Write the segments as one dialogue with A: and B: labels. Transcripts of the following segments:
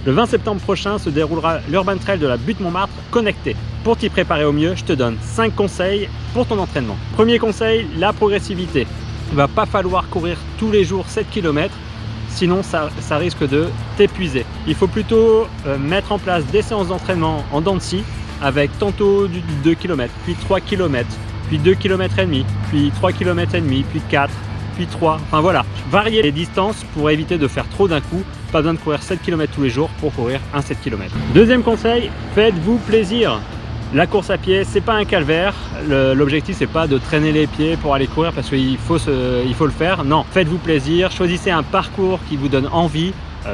A: Le 20 septembre prochain se déroulera l'Urban Trail de la Butte Montmartre connecté. Pour t'y préparer au mieux, je te donne 5 conseils pour ton entraînement. Premier conseil, la progressivité. Il ne va pas falloir courir tous les jours 7 km, sinon ça risque de t'épuiser. Il faut plutôt mettre en place des séances d'entraînement en dents de scie avec tantôt du 2 km, puis 3 km, puis 2 km et demi, puis 3 km et demi, puis 4, puis 3, enfin voilà. Varier les distances pour éviter de faire trop d'un coup. Pas besoin de courir 7 km tous les jours pour courir un 7 km. Deuxième conseil, faites-vous plaisir. La course à pied, c'est pas un calvaire. L'objectif, c'est pas de traîner les pieds pour aller courir parce qu'il faut le faire. Non, faites-vous plaisir. Choisissez un parcours qui vous donne envie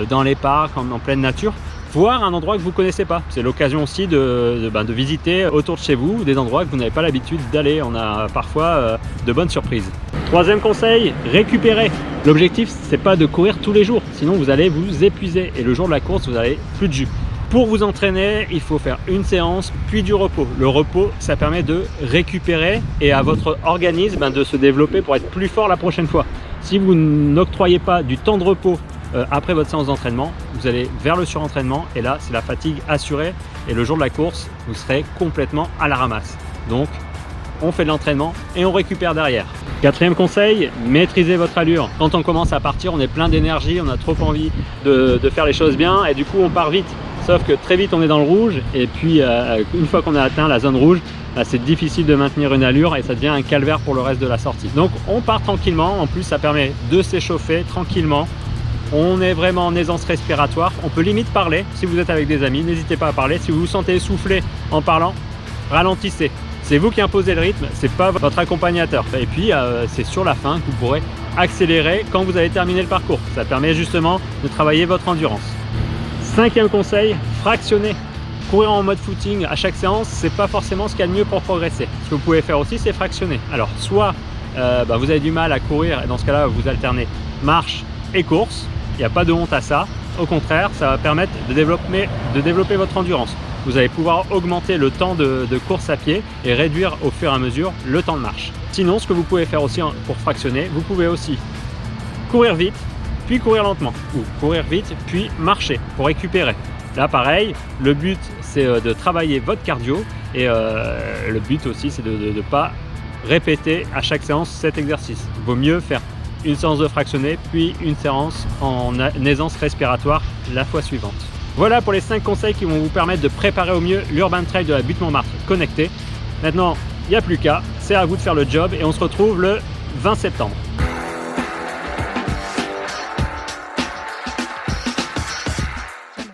A: dans les parcs, en pleine nature. Voir un endroit que vous ne connaissez pas. C'est l'occasion aussi de visiter autour de chez vous des endroits que vous n'avez pas l'habitude d'aller. On a parfois de bonnes surprises. Troisième conseil, récupérer. L'objectif, c'est pas de courir tous les jours, sinon vous allez vous épuiser et le jour de la course, vous n'avez plus de jus. Pour vous entraîner, il faut faire une séance puis du repos. Le repos, ça permet de récupérer et à votre organisme de se développer pour être plus fort la prochaine fois. Si vous n'octroyez pas du temps de repos après votre séance d'entraînement, vous allez vers le surentraînement et là, c'est la fatigue assurée et le jour de la course, vous serez complètement à la ramasse. Donc, on fait de l'entraînement et on récupère derrière. Quatrième conseil, maîtrisez votre allure. Quand on commence à partir, on est plein d'énergie, on a trop envie de faire les choses bien et du coup on part vite. Sauf que très vite on est dans le rouge et puis une fois qu'on a atteint la zone rouge, c'est difficile de maintenir une allure et ça devient un calvaire pour le reste de la sortie. Donc on part tranquillement, en plus ça permet de s'échauffer tranquillement. On est vraiment en aisance respiratoire, on peut limite parler. Si vous êtes avec des amis, n'hésitez pas à parler. Si vous vous sentez essoufflé en parlant, ralentissez. C'est vous qui imposez le rythme, c'est pas votre accompagnateur. Et puis c'est sur la fin que vous pourrez accélérer quand vous avez terminé le parcours. Ça permet justement de travailler votre endurance. Cinquième conseil, fractionner. Courir en mode footing à chaque séance, c'est pas forcément ce qu'il y a de mieux pour progresser. Ce que vous pouvez faire aussi, c'est fractionner. Alors soit vous avez du mal à courir et dans ce cas-là, vous alternez marche et course. Il n'y a pas de honte à ça. Au contraire, ça va permettre de développer votre endurance. Vous allez pouvoir augmenter le temps de course à pied et réduire au fur et à mesure le temps de marche. Sinon, ce que vous pouvez faire aussi pour fractionner, vous pouvez aussi courir vite, puis courir lentement, ou courir vite, puis marcher pour récupérer. Là, pareil, le but, c'est de travailler votre cardio et le but aussi, c'est de ne pas répéter à chaque séance cet exercice. Il vaut mieux faire une séance de fractionné, puis une séance en aisance respiratoire la fois suivante. Voilà pour les 5 conseils qui vont vous permettre de préparer au mieux l'Urban Trail de la Butte Montmartre connecté. Maintenant, il n'y a plus qu'à, c'est à vous de faire le job et on se retrouve le 20 septembre.